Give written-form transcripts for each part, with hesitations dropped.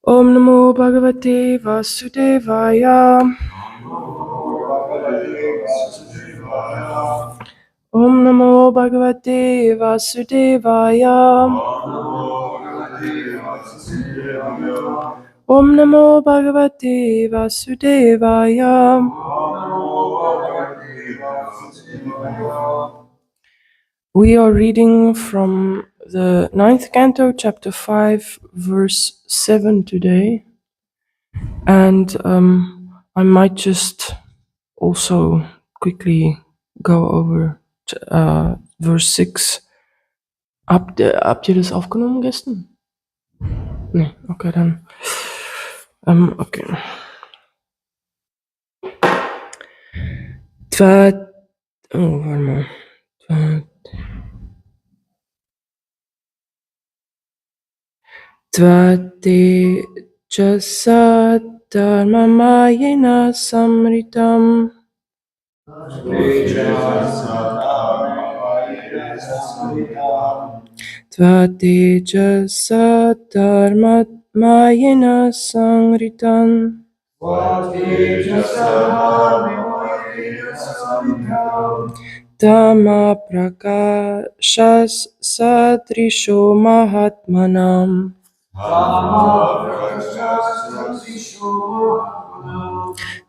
Om Namo Bhagavate Vasudevaya. Om Namo Bhagavate Vasudevaya. Om Namo Bhagavate Vasudevaya. We are reading from the 9th canto, chapter 5, verse 7 today. And I might just also quickly go over verse 6. Habt ihr das aufgenommen gestern? Nee, okay, dann. Okay. Warte mal. Tvate jasa dharmamayena samritam. Tvate jasa dharmamayena samritam. Dhamma prakashas sadrisho mahatmanam.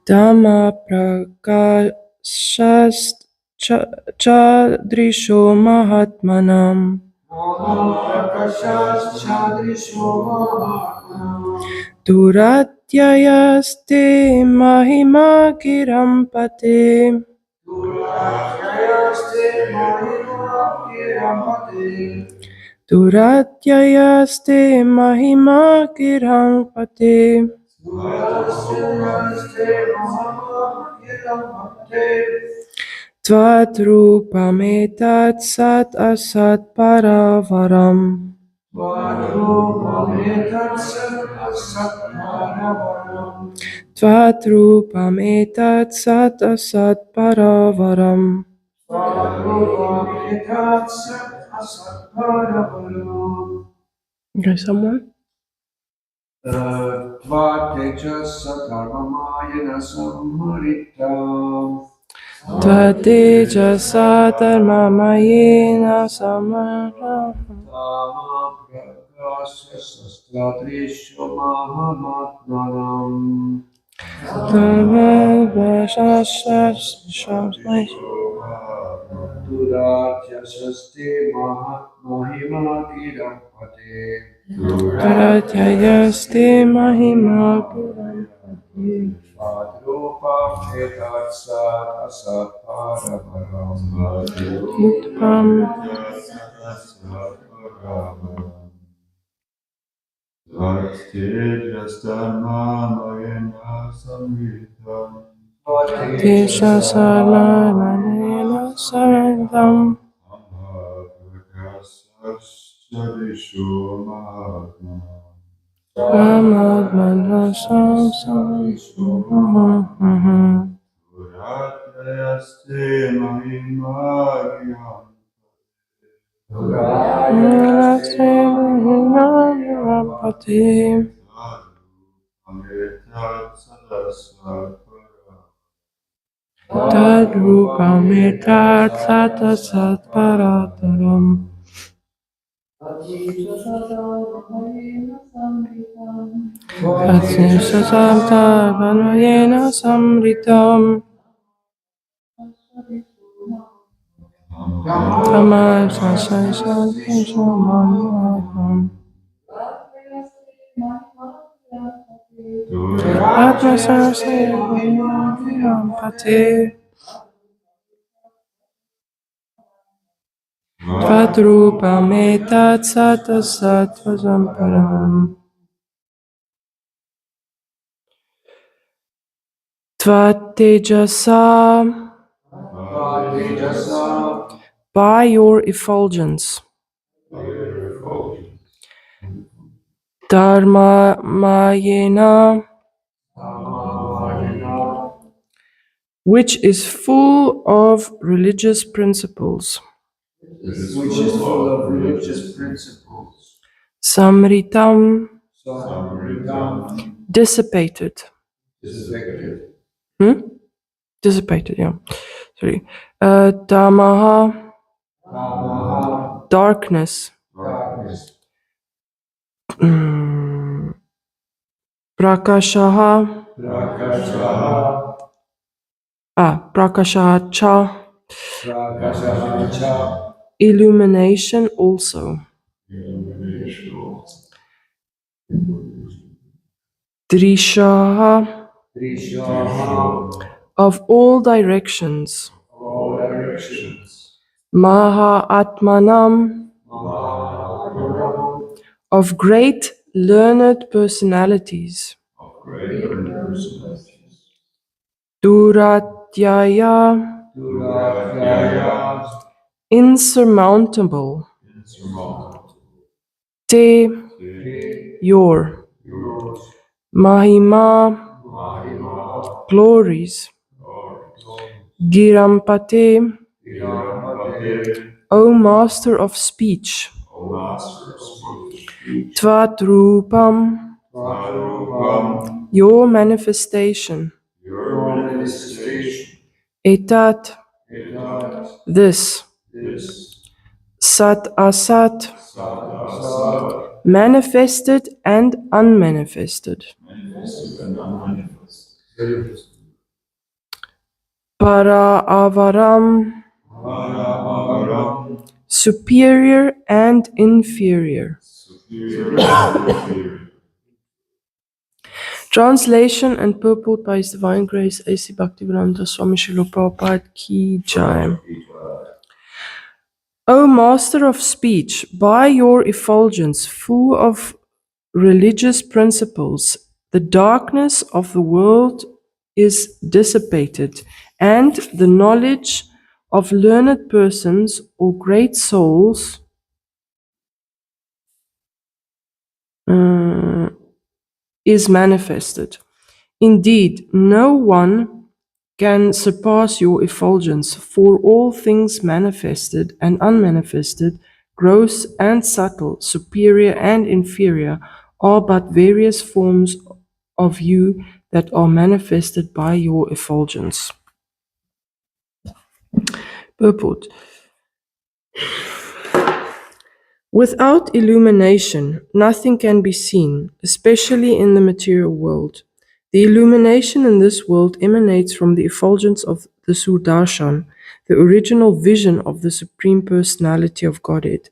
Dhamma prakashas chadrisho mahatmanam. Duratyayaste mahima kirampate. Duratyayaste mahima kirampate. Tvatrupam sat asat paravaram. Tvatrupam sat asat paravaram. Okay, someone? Tvatejasa dharmamayena samharitam. Tvatejasa dharmamayena samharitam. Dhamma prakasya sastradrisho mahamatmanam. Duratyasaste mahima kirampate. Duratyayaste mahima kirampate. Padrupam etat sat asat paravaram. Utpam Teshasarmanena samritam. Mahatmana samsam. Tadrupam etat sat asat parataram. Tadrupam samritam. Tamal sasasam. Atmasasayapate. Tvatrupam etat sat asat vasamparam. Tvatejasa by your effulgence, Dharma Mayena, which is full of religious principles, Samritam, dissipated. Dissipated, yeah. Sorry. Tamaha, darkness. Prakashaha, Prakashaha cha, illumination also. Drishaha, of all directions. Maha Atmanam, of great learned personalities. Duratyaya, insurmountable. Te, your. Mahima, glories. Girampate, O master of speech. Tvatrupam, your manifestation. Etat, this. Sat asat, manifested and unmanifested. Para avaram, superior and inferior. Translation and purport by His Divine Grace A.C. Bhaktivedanta Swami Srila Prabhupada Ki Jai. O Master of Speech, by your effulgence full of religious principles, the darkness of the world is dissipated, and the knowledge of learned persons or great souls is manifested. Indeed, no one can surpass your effulgence, for all things manifested and unmanifested, gross and subtle, superior and inferior, are but various forms of you that are manifested by your effulgence. Purport. Without illumination, nothing can be seen, especially in the material world. The illumination in this world emanates from the effulgence of the Sudarshan, the original vision of the Supreme Personality of Godhead.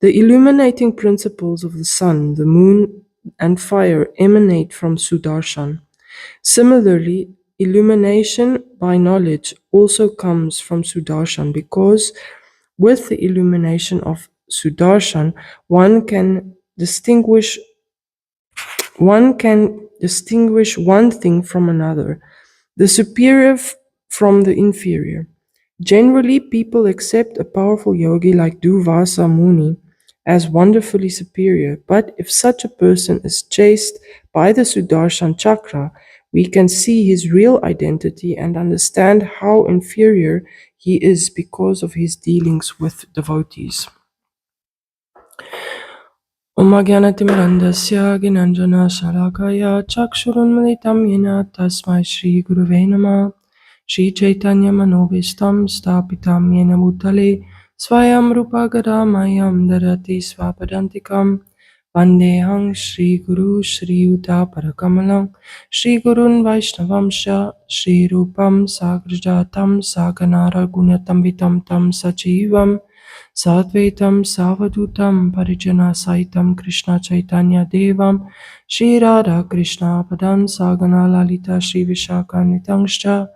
The illuminating principles of the sun, the moon, and fire emanate from Sudarshan. Similarly, illumination by knowledge also comes from Sudarshan, because with the illumination of Sudarshan, one can distinguish one thing from another, the superior from the inferior. Generally, people accept a powerful yogi like Durvasa Muni as wonderfully superior, but if such a person is chased by the Sudarshan chakra, we can see his real identity and understand how inferior he is because of his dealings with devotees. Om Jnanatimrandasya Ginanjana Shalakaya Chakshurunmalitam Yena Tasmai Shri Guruve Namah Shri Chaitanya Manobishtam Stapitam Yena Bhutale Swayam Rupa Gadamayam Darati Swapadantikam Vandehang Shri Guru Shri Yuta Parakamalam Shri Gurun Vaishnavamsha Shri Rupam Sagrajatam Saganara Gunatam Vitam Tam Sachivam Sadvaitam Savadutam Parijana Saitam Krishna Chaitanya Devam Shri Radha Krishna Padan Sagana Lalita Shri Vishakhanitangscha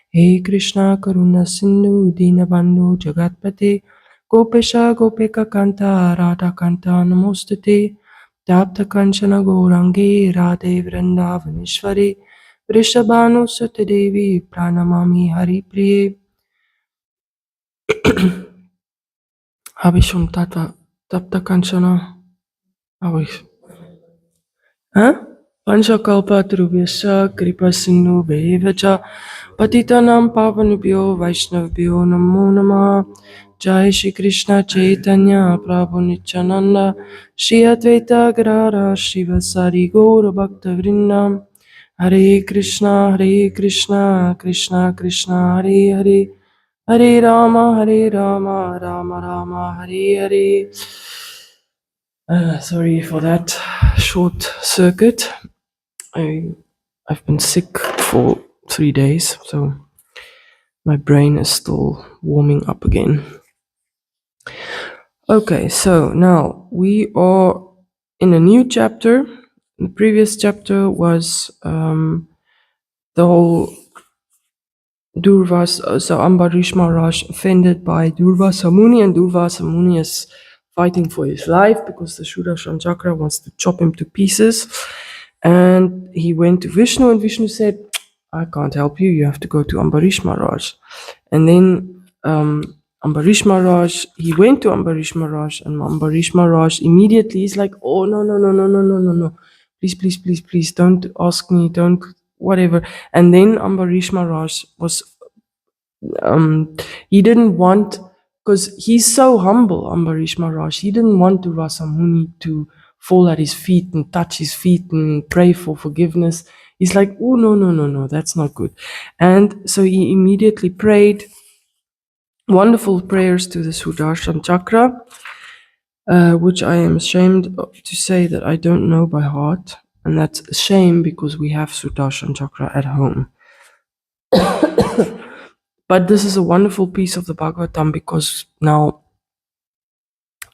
He Krishna Karuna Sindhu Dinabandhu Jagatpate Gopesha Gopeka Kanta Radha Kanta Namostate Tapta Kanchana Gourangi Radhe Vrindavaneshwari Vrishabhanu Sute Devi Pranamami Hari Priye Habe ich schon Tapta Kanchana? Habe ich. Panchakalpatarubhyascha kripa sindhu bhevacha patitanam pavanubhyo vaishnavabhyo namo namah. Jai Shri Krishna Chaitanya Prabhu Nityananda Shri Advaita Gadadhara Srivasari Gaura Bhakta Vrindam. Hare Krishna Krishna Krishna Hare Hare Hare Rama Rama Rama Hare Hare. Sorry for that short circuit. I've been sick for 3 days, so my brain is still warming up again. Okay, so now we are in a new chapter. The previous chapter was the whole Durvas, so Ambarish Maharaj offended by Durvasa Muni, and Durvasa Muni is fighting for his life because the Sudarshan Chakra wants to chop him to pieces. And he went to Vishnu, and Vishnu said, I can't help you, you have to go to Ambarish Maharaj. And then Ambarish Maharaj, he went to Ambarish Maharaj, and Ambarish Maharaj immediately is like, oh, no. Please, don't ask me, don't, whatever. And then Ambarish Maharaj was, he didn't want, because he's so humble, Ambarish Maharaj, he didn't want Durvasa Muni to fall at his feet and touch his feet and pray for forgiveness. He's like, oh, no, that's not good. And so he immediately prayed wonderful prayers to the Sudarshan Chakra, which I am ashamed to say that I don't know by heart. And that's a shame because we have Sudarshan Chakra at home. But this is a wonderful piece of the Bhagavatam because now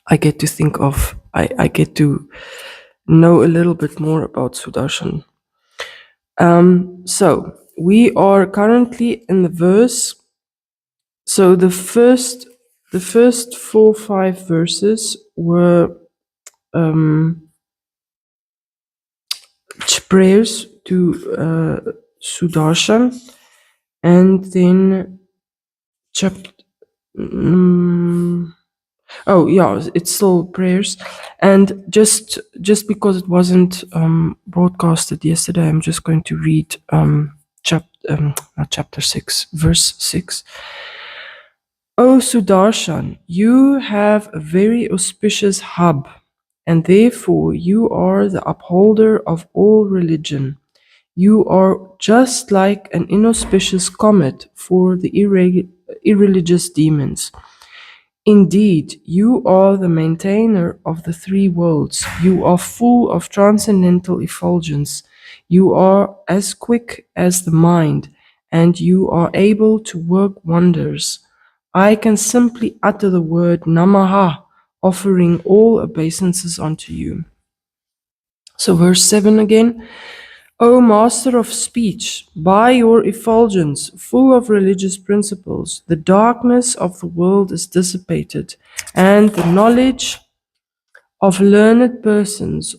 I get to think of, I get to know a little bit more about Sudarshan. So we are currently in the verse. So the first 4-5 verses were prayers to Sudarshan, and then chapter. It's still prayers, and just because it wasn't broadcasted yesterday, I'm just going to read not chapter 6, verse 6. O Sudarshan, you have a very auspicious hub, and therefore you are the upholder of all religion. You are just like an inauspicious comet for the irreligious demons. Indeed, you are the maintainer of the three worlds. You are full of transcendental effulgence. You are as quick as the mind, and you are able to work wonders. I can simply utter the word Namaha, offering all obeisances unto you. So verse 7 again. O master of speech, by your effulgence, full of religious principles, the darkness of the world is dissipated, and the knowledge of learned persons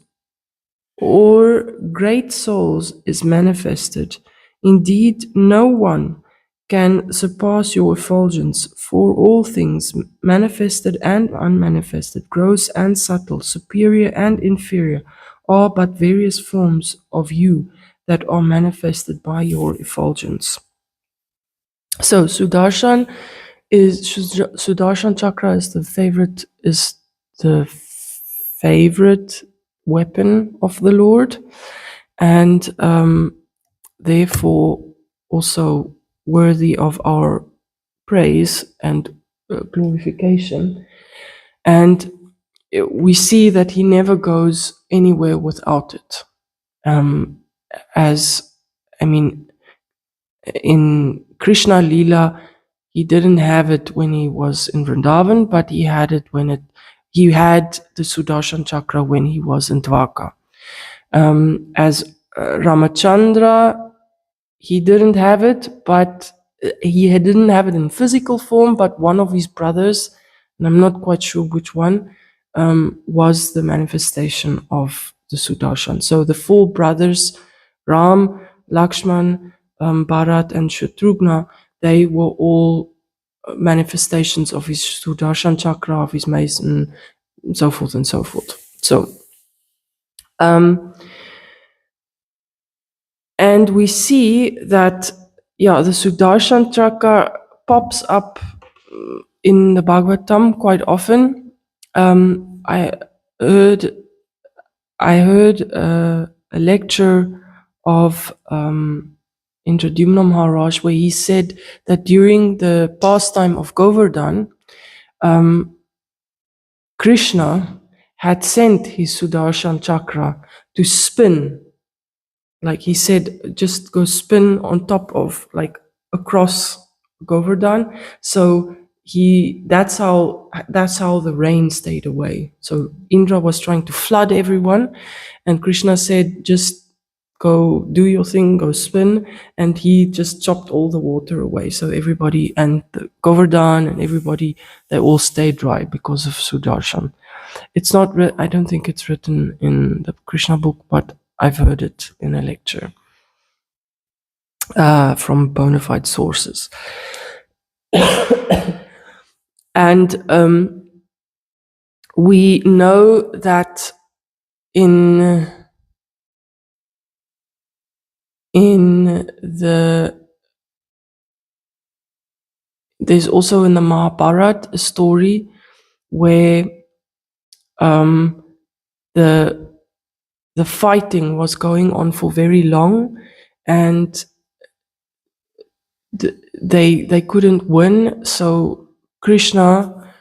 or great souls is manifested. Indeed, no one can surpass your effulgence, for all things, manifested and unmanifested, gross and subtle, superior and inferior, are but various forms of you that are manifested by your effulgence. So Sudarshan Chakra is the favorite weapon of the Lord, and therefore also worthy of our praise and glorification. And we see that he never goes anywhere without it. In Krishna Lila, he didn't have it when he was in Vrindavan, but he had it he had the Sudarshan Chakra when he was in Dwarka. As Ramachandra, he didn't have it, but he didn't have it in physical form, but one of his brothers, and I'm not quite sure which one, was the manifestation of the Sudarshan. So the four brothers, Ram, Lakshman, Bharat, and Shatrughna, they were all manifestations of his Sudarshan chakra, of his mace, and so forth and so forth. So, and we see that, the Sudarshan chakra pops up in the Bhagavatam quite often. I heard a lecture of Indradyumna Maharaj where he said that during the pastime of Govardhan, Krishna had sent his Sudarshan chakra to spin. Like he said, just go spin on top of, like, across Govardhan. So that's how the rain stayed away. So Indra was trying to flood everyone, and Krishna said, just go do your thing, go spin, and he just chopped all the water away. So everybody, and the Govardhan and everybody, they all stayed dry because of Sudarshan. It's not, I don't think it's written in the Krishna book, but I've heard it in a lecture from bona fide sources. And we know that there's also in the Mahabharata a story where the fighting was going on for very long, and they couldn't win. So Krishna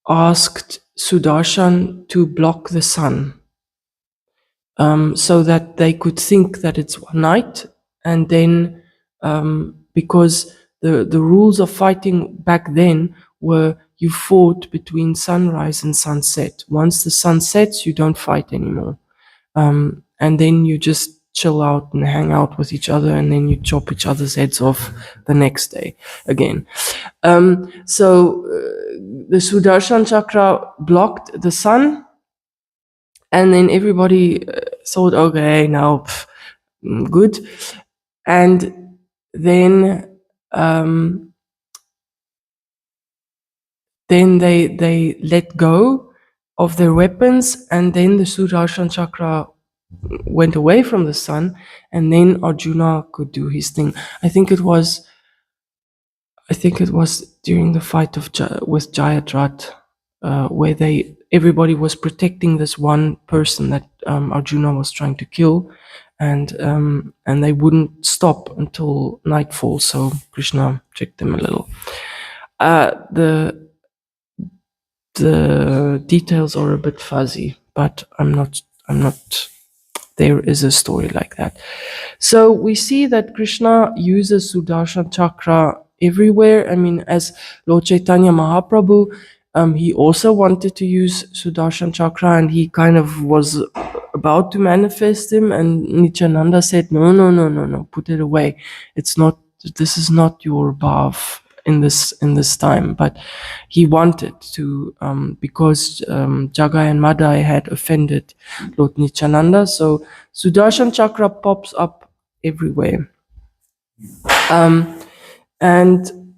asked Sudarshan to block the sun, so that they could think that it's night, and then because the rules of fighting back then were you fought between sunrise and sunset. Once the sun sets, you don't fight anymore, and then you just chill out and hang out with each other, and then you chop each other's heads off the next day again. So the Sudarshan chakra blocked the sun, and then everybody thought, okay, now good. And then they let go of their weapons, and then the Sudarshan chakra went away from the sun, and then Arjuna could do his thing. I think it was during the fight with Jayadratha, where everybody was protecting this one person that Arjuna was trying to kill, and they wouldn't stop until nightfall. So Krishna tricked them a little. The details are a bit fuzzy, but I'm not. There is a story like that. So we see that Krishna uses Sudarshan chakra everywhere. I mean, as Lord Chaitanya Mahaprabhu, he also wanted to use Sudarshan chakra, and he kind of was about to manifest him, and Nityananda said, no, put it away. This is not your bhav in this time. But he wanted to, because Jagai and Madai had offended Lord Nityananda. So Sudarshan chakra pops up everywhere. And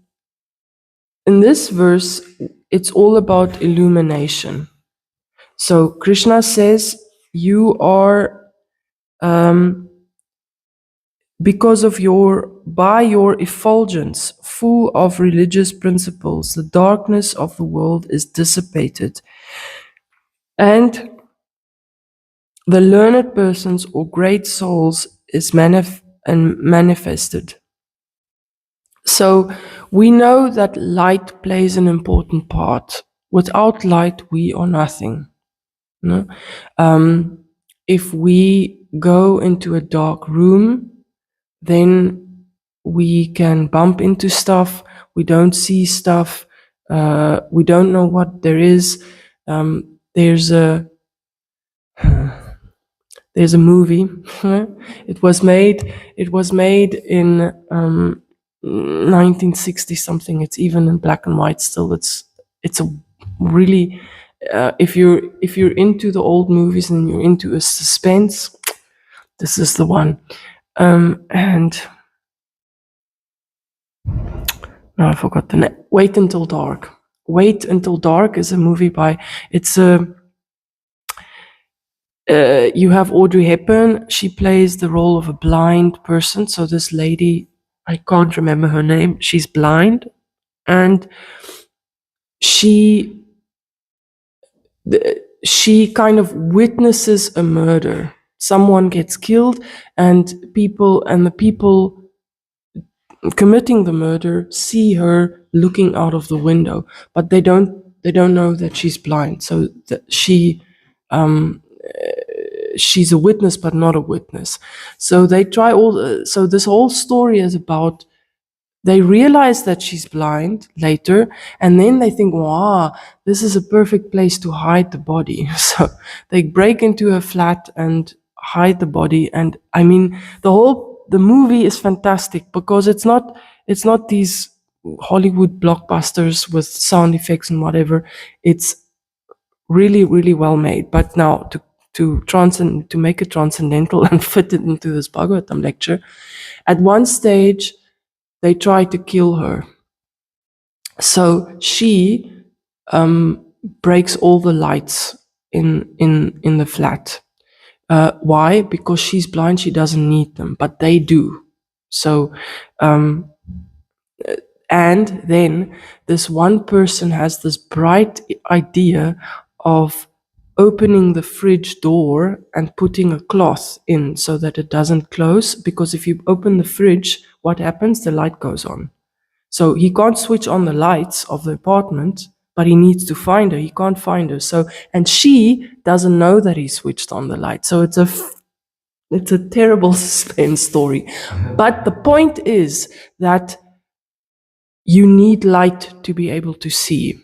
in this verse, it's all about illumination. So Krishna says, you are, because of by your effulgence, full of religious principles, the darkness of the world is dissipated, and the learned persons or great souls is manifested. So we know that light plays an important part. Without light, we are nothing. No? If we go into a dark room, then we can bump into stuff. We don't see stuff. We don't know what there is. There's a movie. It was made in 1960 something. It's even in black and white still. It's a really, if you're into the old movies and you're into a suspense, this is the one. And No, I forgot the name. Wait Until Dark. Wait Until Dark is a movie by, it's a, you have Audrey Hepburn. She plays the role of a blind person. So this lady, I can't remember her name. She's blind, and she she kind of witnesses a murder. Someone gets killed, and the people committing the murder see her looking out of the window, but they don't know that she's blind. So that she's a witness, but not a witness. So they try all. So this whole story is about, they realize that she's blind later, and then they think, wow, this is a perfect place to hide the body. So they break into her flat and hide the body. And I mean, the movie is fantastic because it's not these Hollywood blockbusters with sound effects and whatever. It's really, really well made. But now to make it transcendental and fit it into this Bhagavatam lecture, at one stage they try to kill her. So she breaks all the lights in the flat. Why? Because she's blind, she doesn't need them, but they do. So, and then this one person has this bright idea of opening the fridge door and putting a cloth in so that it doesn't close. Because if you open the fridge, what happens? The light goes on. So he can't switch on the lights of the apartment, but he needs to find her. He can't find her. So, and she doesn't know that he switched on the light. So it's a terrible suspense story. But the point is that you need light to be able to see.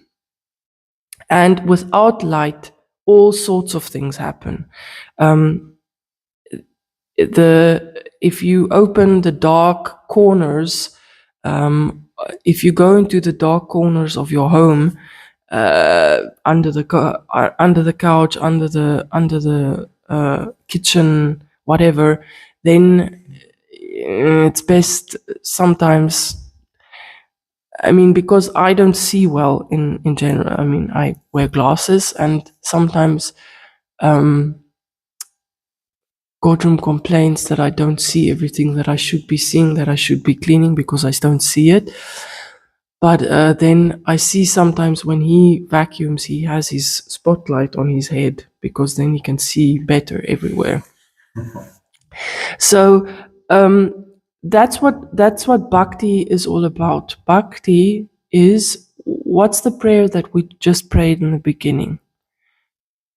And without light, all sorts of things happen. If you open the dark corners, if you go into the dark corners of your home, under the couch, under the kitchen, whatever, then it's best sometimes. I mean, because I don't see well in general. I mean, I wear glasses, and sometimes Godrum complains that I don't see everything that I should be seeing, that I should be cleaning, because I don't see it. But then I see sometimes when he vacuums, he has his spotlight on his head, because then he can see better everywhere. So that's what bhakti is all about. Bhakti is, what's the prayer that we just prayed in the beginning?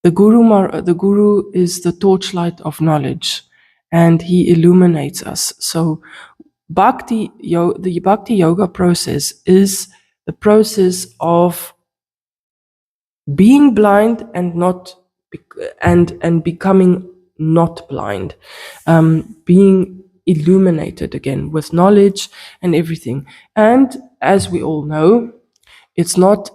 The Guru is the torchlight of knowledge, and he illuminates us. So the bhakti yoga process is the process of being blind and not and becoming not blind, being illuminated again with knowledge and everything. And as we all know, it's not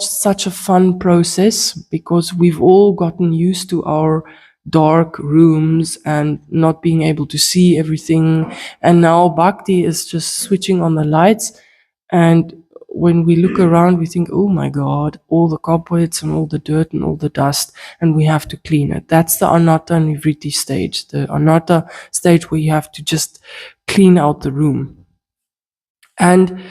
such a fun process, because we've all gotten used to our dark rooms and not being able to see everything. And now bhakti is just switching on the lights, and when we look around, we think, oh my God, all the cobwebs and all the dirt and all the dust, and we have to clean it. That's the anatta nivriti stage, the anatta stage where you have to just clean out the room. And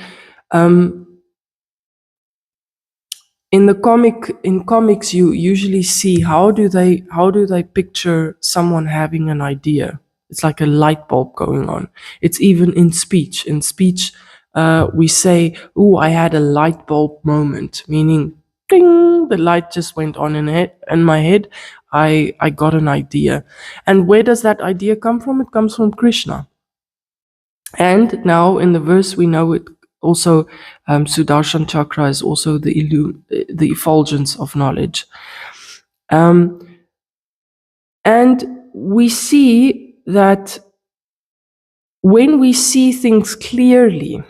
in comics, you usually see how do they picture someone having an idea. It's like a light bulb going on. It's even in speech. In speech, we say, "Oh, I had a light bulb moment," meaning, ding, the light just went on in my head. I got an idea. And where does that idea come from? It comes from Krishna. And now in the verse we know it also, Sudarshan Chakra is also the effulgence of knowledge. And we see that when we see things clearly,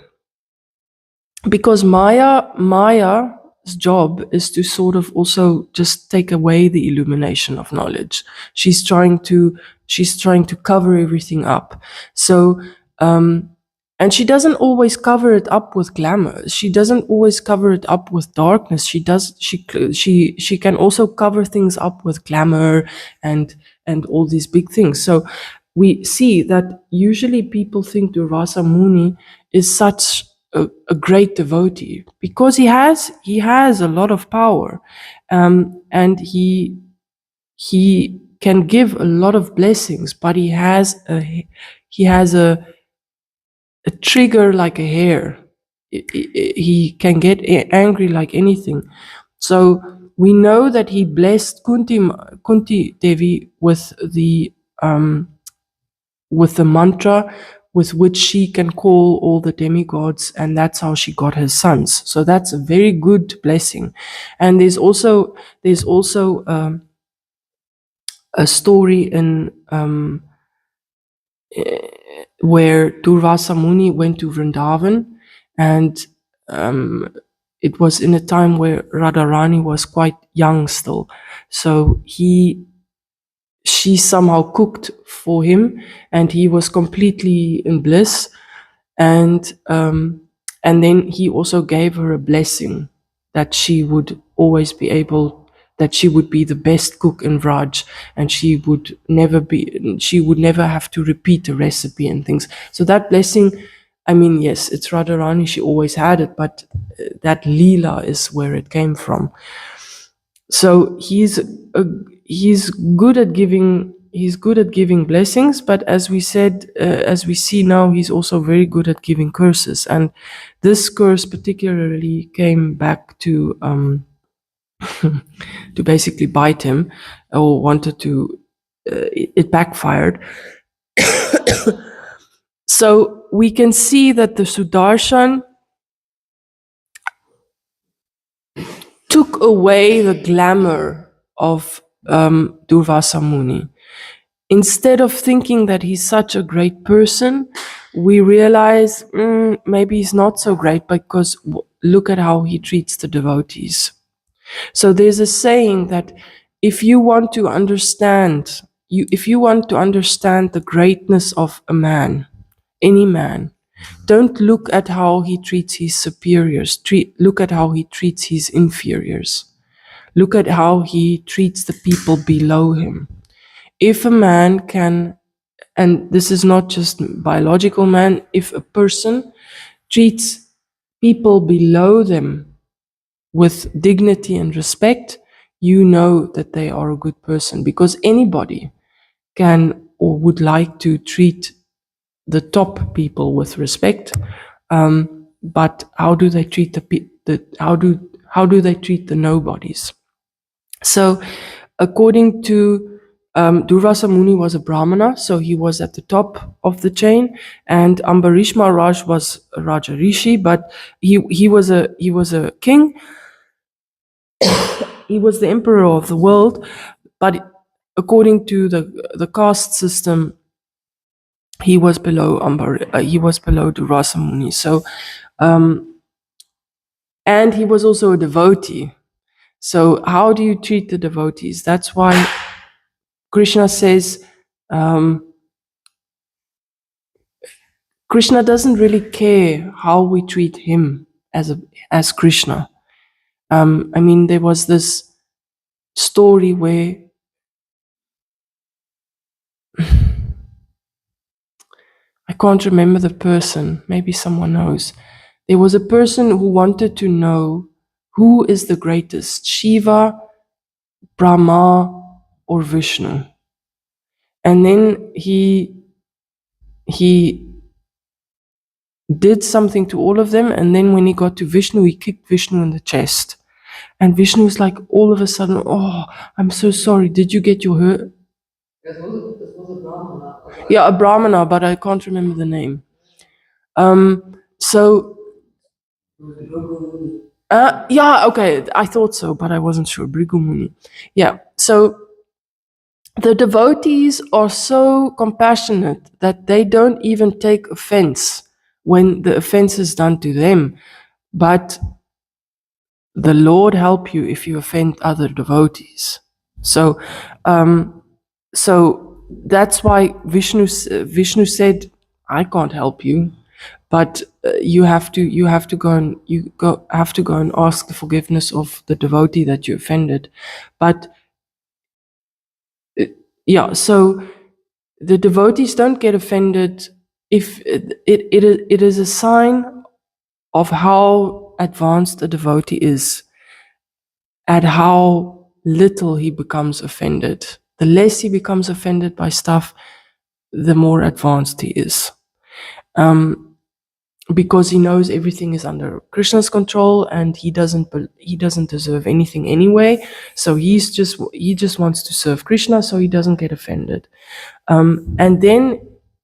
because Maya's job is to sort of also just take away the illumination of knowledge. She's trying to cover everything up. So And she doesn't always cover it up with glamour. She doesn't always cover it up with darkness. She can also cover things up with glamour and all these big things. So we see that usually people think Durvasa Muni is such a great devotee because he has a lot of power, and he can give a lot of blessings, but he has a trigger like a hare. He can get angry like anything. So we know that he blessed Kunti Devi with the mantra with which she can call all the demigods, and that's how she got her sons. So that's a very good blessing. And there's also a story in where Durvasa Muni went to Vrindavan, and it was in a time where Radharani was quite young still. So she somehow cooked for him, and he was completely in bliss. And then he also gave her a blessing that she would always be able, that she would be the best cook in Vraj, and she would never have to repeat the recipe and things. So that blessing, I mean, yes, it's Radharani, she always had it, but that Leela is where it came from. So he's good at giving. He's good at giving blessings, but as we said, as we see now, he's also very good at giving curses. And this curse particularly came back to to basically bite him, or wanted to. It backfired. So we can see that the Sudarshan took away the glamour of Durvasa Muni. Instead of thinking that he's such a great person, we realize maybe he's not so great, because look at how he treats the devotees. So there's a saying that if you want to understand the greatness of a man, any man, don't look at how he treats his superiors. Look at how he treats his inferiors. Look at how he treats the people below him. If a man can, and this is not just biological man, if a person treats people below them with dignity and respect, you know that they are a good person, because anybody can or would like to treat the top people with respect, but how do they treat how do they treat the nobodies? So, according to Durvasa Muni was a Brahmana, so he was at the top of the chain, and Ambarish Maharaj was a Raja Rishi, but he was a king. He was the emperor of the world, but according to the caste system, he was below Durvasa Muni. So, and he was also a devotee. So, how do you treat the devotees? That's why Krishna says, Krishna doesn't really care how we treat him as Krishna. I mean, there was this story where I can't remember the person. Maybe someone knows. There was a person who wanted to know who is the greatest, Shiva, Brahma, or Vishnu. And then he did something to all of them, and then when he got to Vishnu, he kicked Vishnu in the chest. And Vishnu was like, all of a sudden, oh, I'm so sorry. Did you get your hurt? This was a Brahmana. Yeah, a Brahmana, but I can't remember the name. So, yeah, okay, I thought so, but I wasn't sure. Bhrigu Muni. Yeah, so the devotees are so compassionate that they don't even take offense when the offense is done to them. But the Lord help you if you offend other devotees. So, so that's why Vishnu said, I can't help you. but you have to go and ask the forgiveness of the devotee that you offended. But yeah, so the devotees don't get offended if it is a sign of how advanced a devotee is, at how little he becomes offended. The less he becomes offended by stuff, the more advanced he is. Because he knows everything is under Krishna's control, and he doesn't deserve anything anyway. So he just wants to serve Krishna, so he doesn't get offended. And then,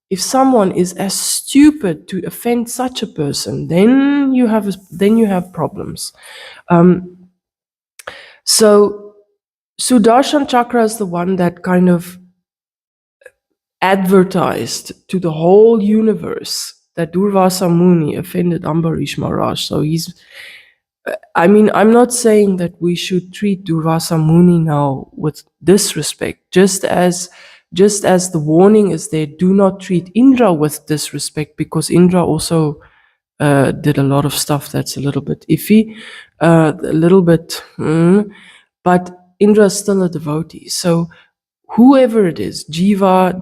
if someone is as stupid to offend such a person, then you have problems. So Sudarshan Chakra is the one that kind of advertised to the whole universe that Durvasa Muni offended Ambarish Maharaj. So I'm not saying that we should treat Durvasa Muni now with disrespect, just as the warning is there, do not treat Indra with disrespect, because Indra also did a lot of stuff that's a little bit iffy, but Indra is still a devotee. So whoever it is, Jiva,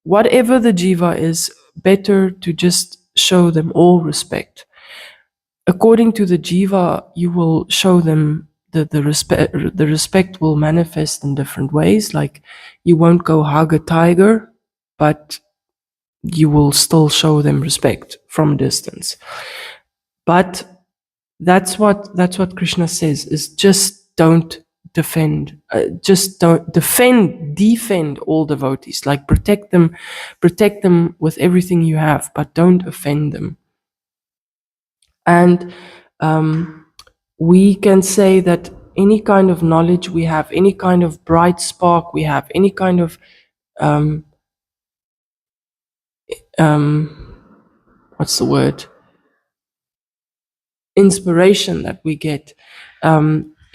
whatever the Jiva is, better to just show them all respect. According to the Jiva, you will show them the respect. The respect will manifest in different ways. Like, you won't go hug a tiger, but you will still show them respect from a distance. But that's what Krishna says, is just don't defend, defend all devotees, like protect them with everything you have, but don't offend them. And we can say that any kind of knowledge we have, any kind of bright spark we have, any kind of what's the word, inspiration that we get,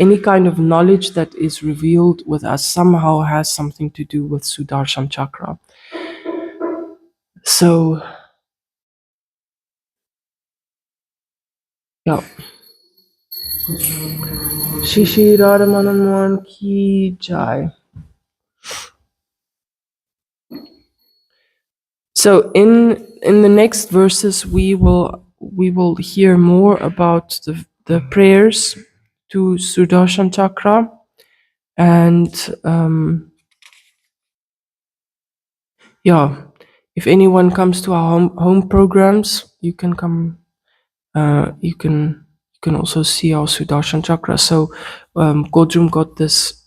any kind of knowledge that is revealed with us somehow has something to do with Sudarshan Chakra. So, yeah. Shishi Radhamanan Ki Jai. So in the next verses we will hear more about the prayers to Sudarshan Chakra, and yeah, if anyone comes to our home programs, you can come. You can also see our Sudarshan Chakra. So Godrum got this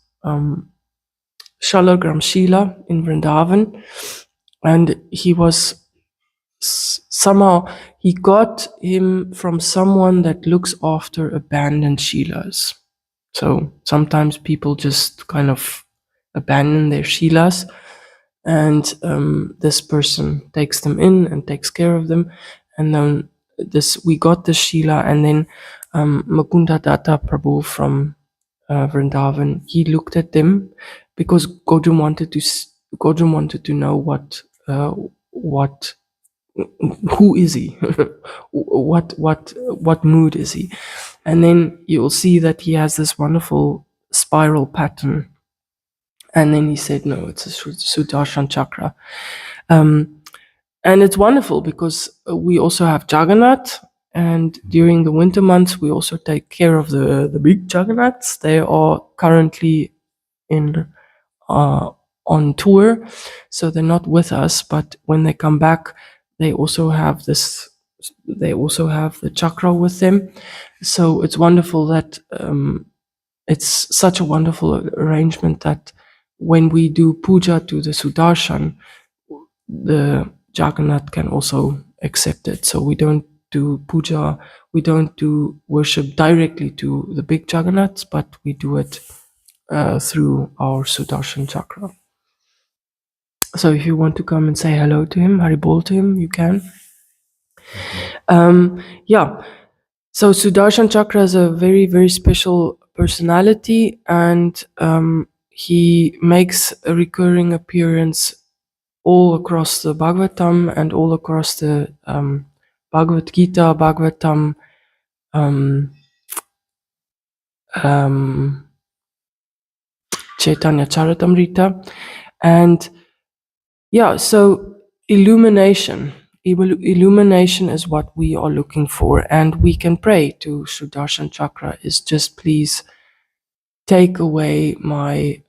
Shalagram Shila in Vrindavan, and he was somehow he got him from someone that looks after abandoned Shilas. So sometimes people just kind of abandon their Shilas, and this person takes them in and takes care of them. And then we got the Shila, and then Mukunda Datta Prabhu from Vrindavan, he looked at them because Godrum wanted to know what who is he, what mood is he. And then you'll see that he has this wonderful spiral pattern, and then he said, no, it's a Sudarshan Chakra. And it's wonderful because we also have Jagannath, and during the winter months we also take care of the big Jagannaths. They are currently on tour, so they're not with us, but when they come back, they also have the chakra with them. So it's wonderful that it's such a wonderful arrangement that when we do puja to the Sudarshan, the Jagannath can also accept it. So we don't do puja, we don't do worship directly to the big Jagannaths, but we do it through our Sudarshan Chakra. So if you want to come and say hello to him, Haribol to him, you can. Yeah. So Sudarshan Chakra is a very, very special personality, and he makes a recurring appearance all across the Bhagavatam and all across the Bhagavad Gita, Bhagavatam, um, Chaitanya Charitamrita, and yeah, so illumination. Illumination is what we are looking for, and we can pray to Sudarshan Chakra is just please take away my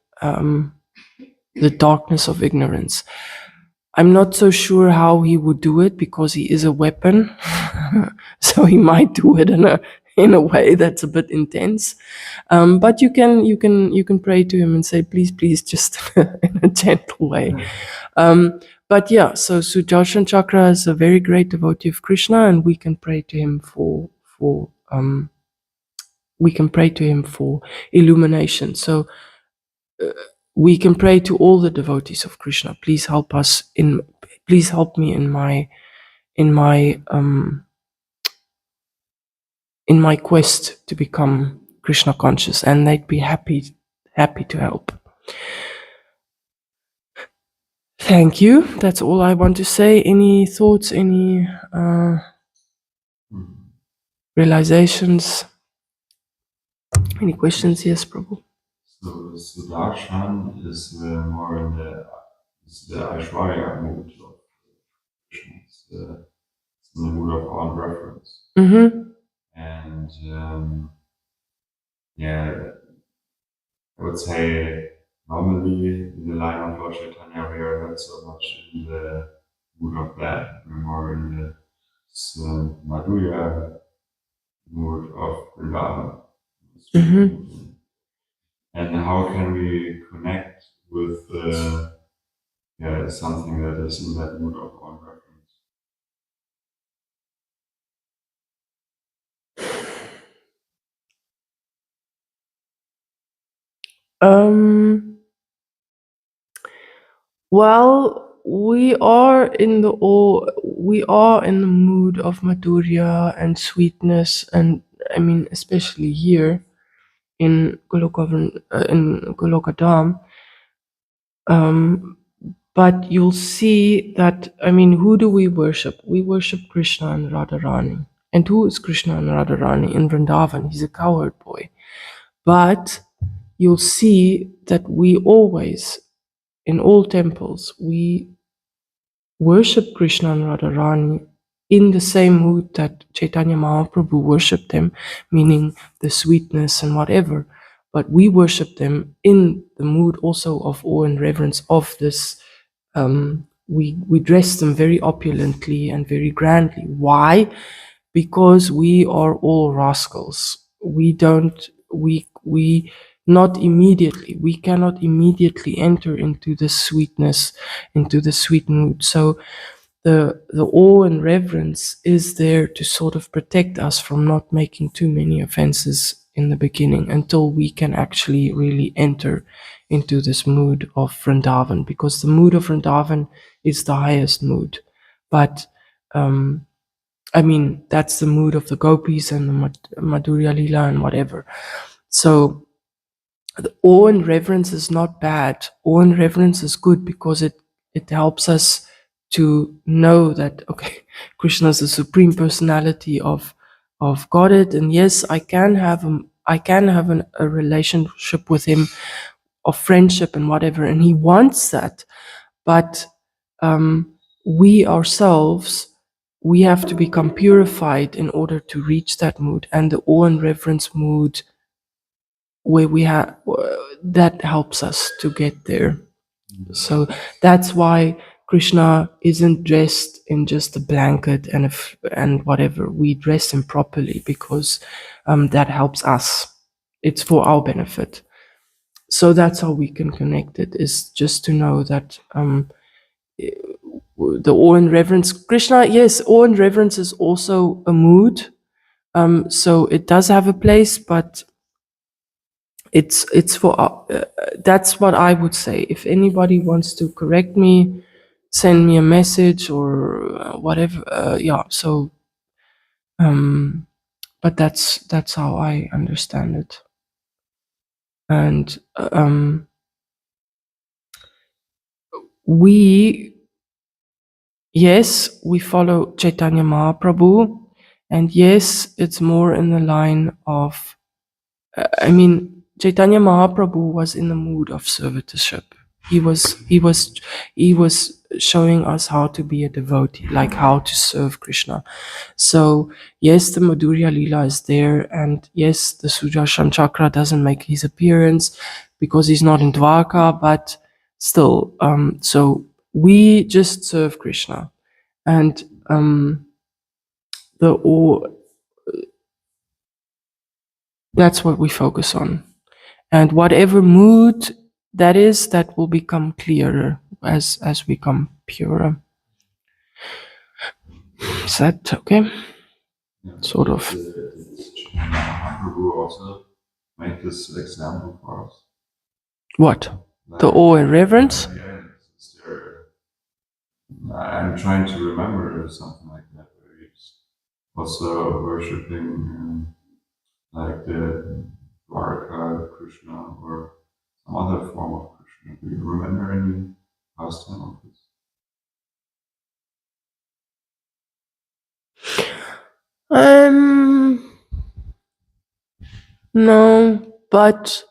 the darkness of ignorance. I'm not so sure how he would do it because he is a weapon, so he might do it in a way that's a bit intense. But you can pray to him and say, please, just in a gentle way. But yeah, so Sudarshan Chakra is a very great devotee of Krishna, and we can pray to him for we can pray to him for illumination. So we can pray to all the devotees of Krishna. Please help us please help me in my in my in my quest to become Krishna conscious, and they'd be happy to help. Thank you. That's all I want to say. Any thoughts? Any realizations? Any questions? Yes, Prabhu. So Sudarshan is more in the Aishwarya mood of Krishna. It's in the mood of on reference. Mm-hmm. And yeah, I would say normally in the line of Lord Chaitanya we are not so much in the mood of that. We're more in the Madhurya mood of Vrindavan. Mm-hmm. And how can we connect with something that is in that mood of on reference? Well, we are in the mood of Madhurya and sweetness, and I mean especially here in Golokadam. But you'll see that, I mean, who do we worship? We worship Krishna and Radharani. And who is Krishna and Radharani in Vrindavan? He's a cowherd boy. But you'll see that we always, in all temples, we worship Krishna and Radharani in the same mood that Chaitanya Mahaprabhu worshipped them, meaning the sweetness and whatever. But we worship them in the mood also of awe and reverence of this. We dress them very opulently and very grandly. Why? Because we are all rascals. We don't. We not immediately. We cannot immediately enter into the sweetness, into the sweet mood. So the awe and reverence is there to sort of protect us from not making too many offenses in the beginning until we can actually really enter into this mood of Vrindavan, because the mood of Vrindavan is the highest mood. But I mean, that's the mood of the gopis and the Madhurya Lila and whatever. So the awe and reverence is not bad. Awe and reverence is good because it helps us to know that, okay, Krishna is the supreme personality of Godhead, and yes, I can have a relationship with him of friendship and whatever, and he wants that. But we ourselves, we have to become purified in order to reach that mood, and the awe and reverence mood where we have that helps us to get there. So that's why Krishna isn't dressed in just a blanket and whatever. We dress him properly because that helps us. It's for our benefit. So that's how we can connect it, is just to know that the awe and reverence, Krishna, yes, awe and reverence is also a mood. So it does have a place, but it's for that's what I would say. If anybody wants to correct me, send me a message or whatever. Yeah. So, but that's how I understand it. And we yes, we follow Chaitanya Mahaprabhu, and yes, it's more in the line of, Chaitanya Mahaprabhu was in the mood of servitorship. He was showing us how to be a devotee, like how to serve Krishna. So yes, the Madhurya Leela is there, and yes, the Sudarshan Chakra doesn't make his appearance because he's not in Dwarka, but still, so we just serve Krishna, and that's what we focus on. And whatever mood that is, that will become clearer as we become purer. Is that okay? Yeah, Sort of. Mahaprabhu also make this example for us. What? Like, The awe and reverence? I'm trying to remember something like that, where he's also worshipping like the Dwarka Krishna or some other form of Krishna. Do you remember any pastime of this? No, but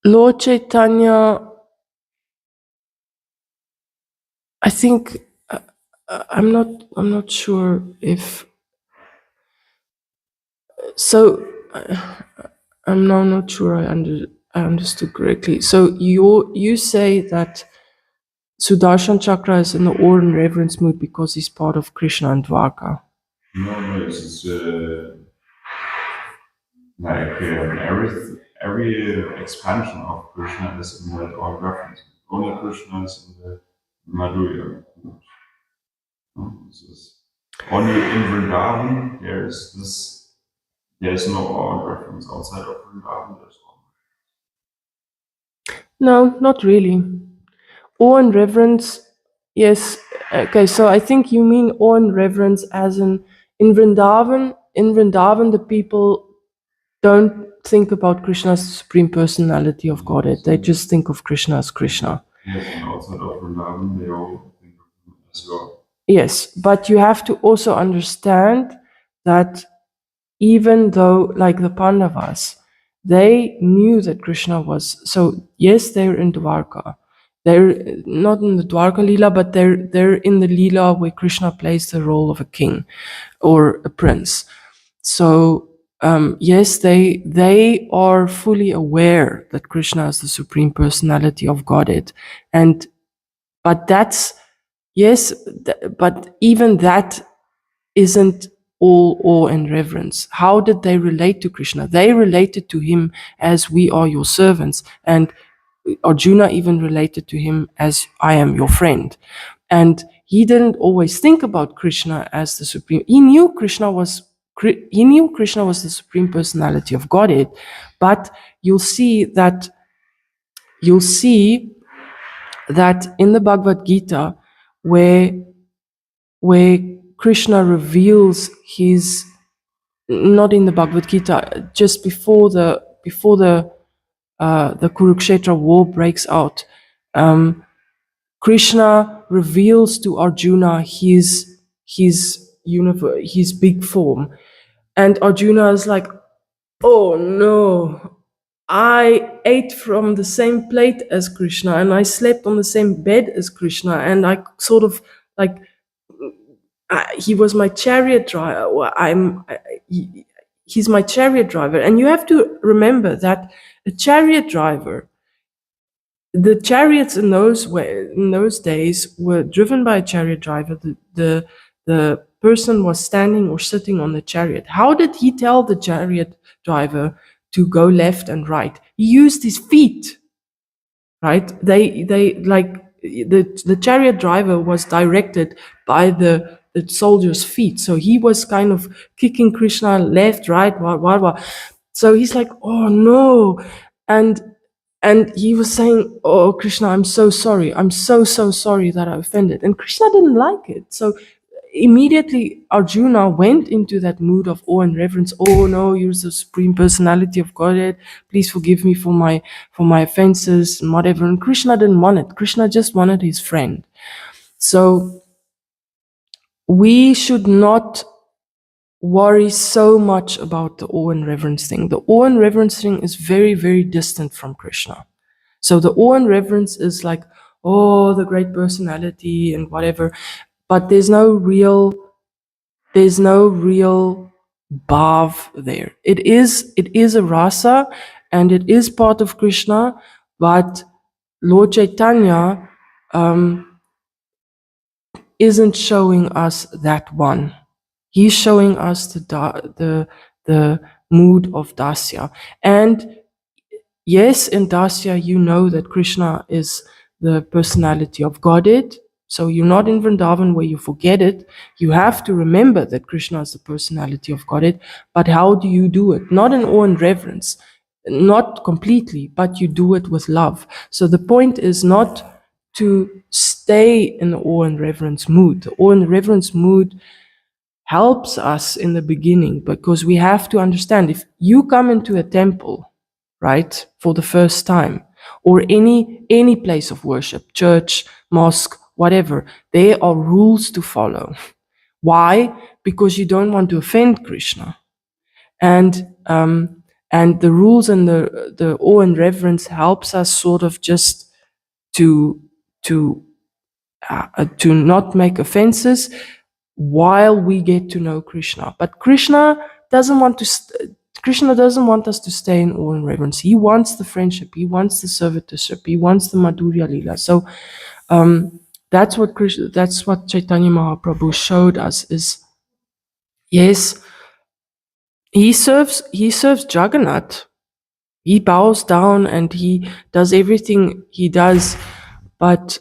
Lord Chaitanya, I think I'm not sure if so. I'm now not sure I understood correctly. So you say that Sudarshan Chakra is in the awe and reverence mood because he's part of Krishna and Dwarka. No, it's like every expansion of Krishna is in that all reference. Only Krishna is in the Madhurya. Only in Vrindavan there's no all reference. Outside of Vrindavan there's all. No, not really. Awe and reverence, yes. Okay, so I think you mean awe and reverence as in Vrindavan. In Vrindavan, the people don't think about Krishna as the Supreme Personality of Godhead. They just think of Krishna as Krishna. Yes, and outside of Vrindavan they all think of him as God. Yes, but you have to also understand that even though, like the Pandavas, they knew that Krishna was, so yes, they're in Dwarka. They're not in the Dwarka Leela, but they're in the Leela where Krishna plays the role of a king or a prince. So yes, they are fully aware that Krishna is the Supreme Personality of Godhead, but that's yes, but even that isn't all awe and reverence. How did they relate to Krishna? They related to him as we are your servants, and Arjuna even related to him as I am your friend. And he didn't always think about Krishna as the supreme. He knew Krishna was the Supreme Personality of Godhead, but you'll see that in the Bhagavad Gita, where Krishna reveals his, not in the Bhagavad Gita, just before the Kurukshetra war breaks out, Krishna reveals to Arjuna his big form, and Arjuna is like, "Oh no, I ate from the same plate as Krishna, and I slept on the same bed as Krishna, and I sort of like." He was my chariot driver. He's my chariot driver, and you have to remember that a chariot driver, the chariots in those days were driven by a chariot driver. The person was standing or sitting on the chariot. How did he tell the chariot driver to go left and right? He used his feet, right? They like the chariot driver was directed by the soldier's feet, so he was kind of kicking Krishna left, right, wah. So he's like, oh no, and he was saying, oh Krishna, I'm so sorry, I'm so sorry that I offended, and Krishna didn't like it. So immediately Arjuna went into that mood of awe and reverence. Oh no, you're the supreme personality of Godhead. Please forgive me for my offenses and whatever. And Krishna didn't want it. Krishna just wanted his friend. So we should not worry so much about the awe and reverence thing. The awe and reverence thing is very, very distant from Krishna. So the awe and reverence is like, oh, the great personality and whatever, but there's no real bhav there. It is a rasa and it is part of Krishna, but Lord Chaitanya isn't showing us that one. He's showing us the mood of dasya. And yes, in dasya, you know that Krishna is the personality of Godhead. So you're not in Vrindavan where you forget it. You have to remember that Krishna is the personality of Godhead. But how do you do it? Not in awe and reverence, not completely, but you do it with love. So the point is not to stay in the awe and reverence mood. The awe and reverence mood helps us in the beginning because we have to understand if you come into a temple, right, for the first time, or any place of worship, church, mosque, whatever, there are rules to follow. Why? Because you don't want to offend Krishna. And the rules and the awe and reverence helps us sort of just to to to not make offenses while we get to know Krishna. But Krishna doesn't want us to stay in awe and reverence. He wants the friendship. He wants the servitorship. He wants the Madhurya Lila. So that's what Chaitanya Mahaprabhu showed us. Is yes, he serves Jagannath. He bows down and he does everything he does, but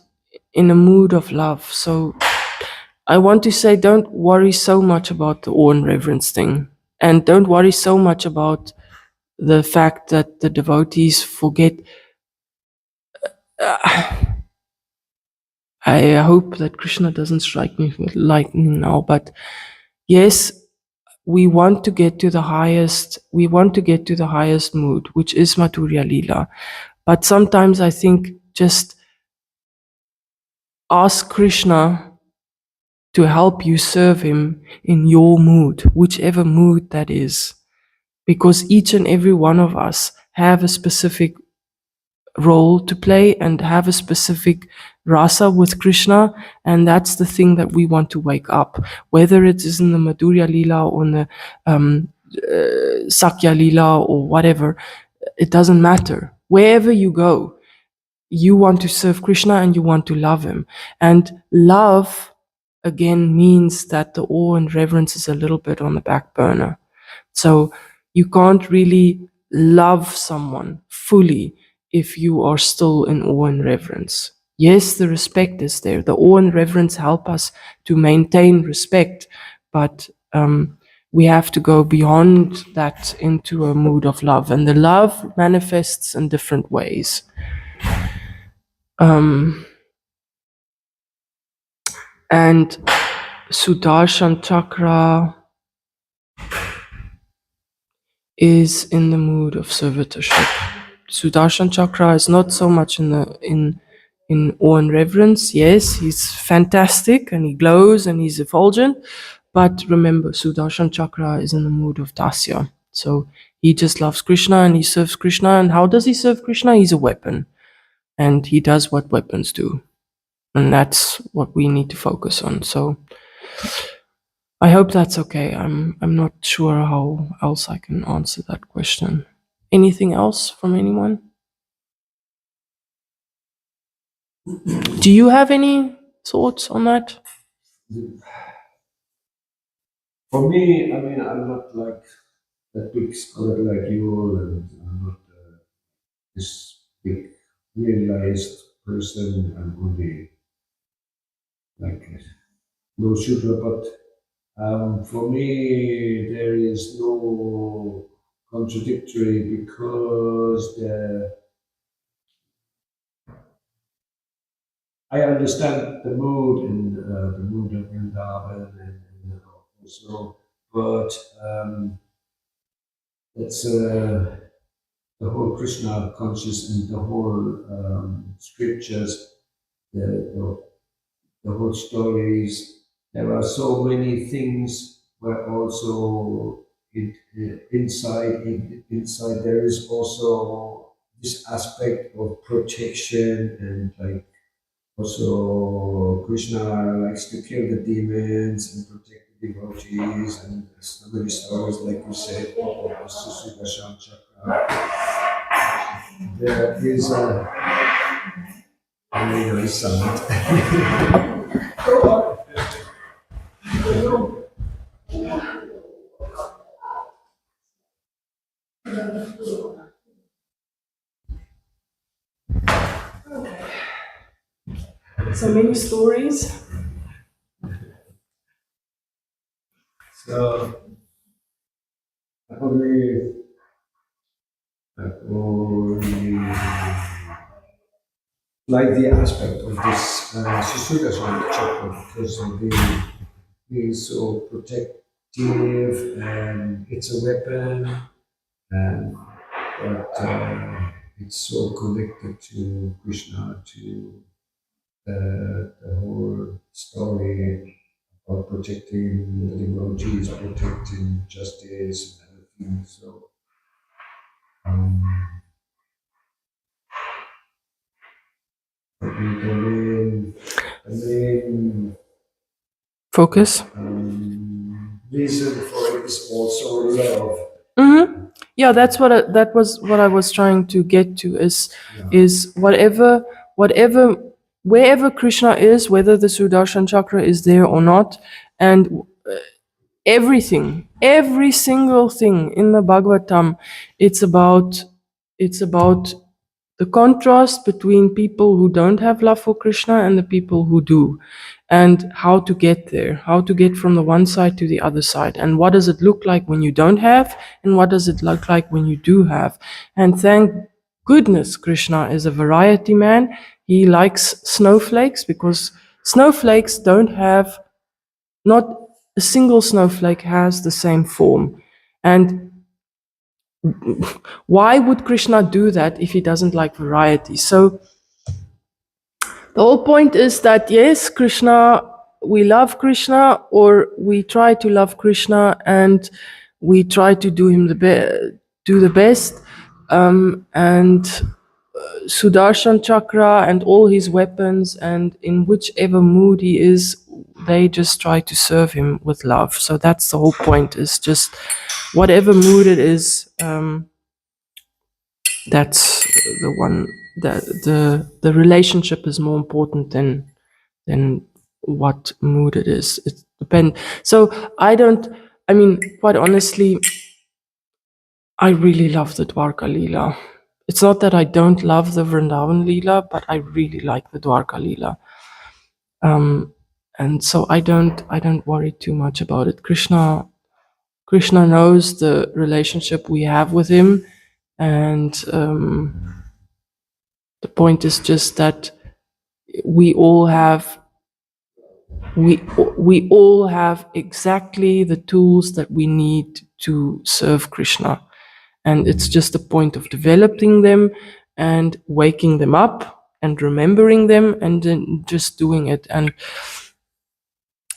in a mood of love. So I want to say, don't worry so much about the awe and reverence thing. And don't worry so much about the fact that the devotees forget. I hope that Krishna doesn't strike me with lightning now, but yes, we want to get to the highest mood, which is Madhurya Lila. But sometimes I think just ask Krishna to help you serve him in your mood, whichever mood that is. Because each and every one of us have a specific role to play and have a specific rasa with Krishna, and that's the thing that we want to wake up. Whether it is in the Madhurya Lila or in the Sakya Lila or whatever, it doesn't matter. Wherever you go, you want to serve Krishna and you want to love him. And love, again, means that the awe and reverence is a little bit on the back burner. So you can't really love someone fully if you are still in awe and reverence. Yes, the respect is there. The awe and reverence help us to maintain respect, but we have to go beyond that into a mood of love. And the love manifests in different ways. And Sudarshan Chakra is in the mood of servitorship. Sudarshan Chakra is not so much in awe and reverence. Yes, he's fantastic and he glows and he's effulgent, but remember, Sudarshan Chakra is in the mood of dasya. So he just loves Krishna and he serves Krishna. And how does he serve Krishna? He's a weapon, and he does what weapons do, and that's what we need to focus on. So I hope that's okay. I'm not sure how else I can answer that question. Anything else from anyone? Do you have any thoughts on that? For me, I mean, I'm not like that big scholar like you, and I'm not this big realized person. I'm only like no sugar, but for me, there is no contradictory because I understand the mood in the mood of Vrindavan So, but that's the whole Krishna conscious and the whole scriptures, the, the whole stories. There are so many things where also inside there is also this aspect of protection and like also Krishna likes to kill the demons and protect the devotees and so many stories like you said of the Susudarshan Chakra. There is a very nice sound. So many stories. So only only like the aspect of this Susudarshan chakra because he is so protective and it's a weapon and but it's so connected to Krishna to the whole story about protecting the devotees, protecting justice and everything. So um, the main Focus. reason for it is also love. Mm-hmm. Yeah, that was what I was trying to get to is whatever wherever Krishna is, whether the Sudarshan chakra is there or not, and every single thing in the Bhagavatam, it's about the contrast between people who don't have love for Krishna and the people who do, and how to get there, how to get from the one side to the other side, and what does it look like when you don't have, and what does it look like when you do have. And thank goodness Krishna is a variety man. He likes snowflakes because snowflakes don't have, not a single snowflake has the same form. And why would Krishna do that if he doesn't like variety? So the whole point is that yes, Krishna, we love Krishna, or we try to love Krishna, and we try to do him do the best. And Sudarshan chakra and all his weapons, and in whichever mood he is, they just try to serve him with love. So that's the whole point, is just whatever mood it is, that's the one that the relationship is more important than what mood it is. It depends. So I mean, quite honestly, I really love the Dwarka Leela. It's not that I don't love the Vrindavan Leela, but I really like the Dwarka Leela. And so I don't worry too much about it. Krishna knows the relationship we have with him, and the point is just that we all have we all have exactly the tools that we need to serve Krishna. And it's just a point of developing them and waking them up and remembering them and then just doing it. And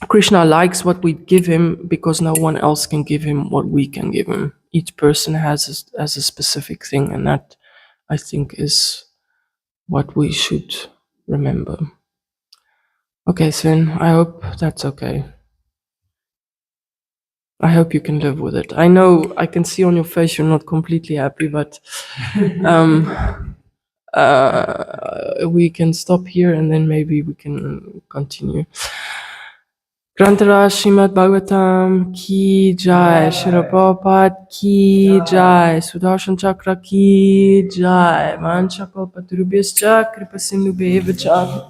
Krishna likes what we give him because no one else can give him what we can give him. Each person has a specific thing, and that, I think, is what we should remember. Okay, Sven, I hope that's okay. I hope you can live with it. I know I can see on your face you're not completely happy, but we can stop here and then maybe we can continue. Grantara Srimad Bhagavatam ki jai, Srila Prabhupada ki jai, Sudarshan Chakra ki jai, Manchakalpatarubhyascha Kripasindhubheva cha.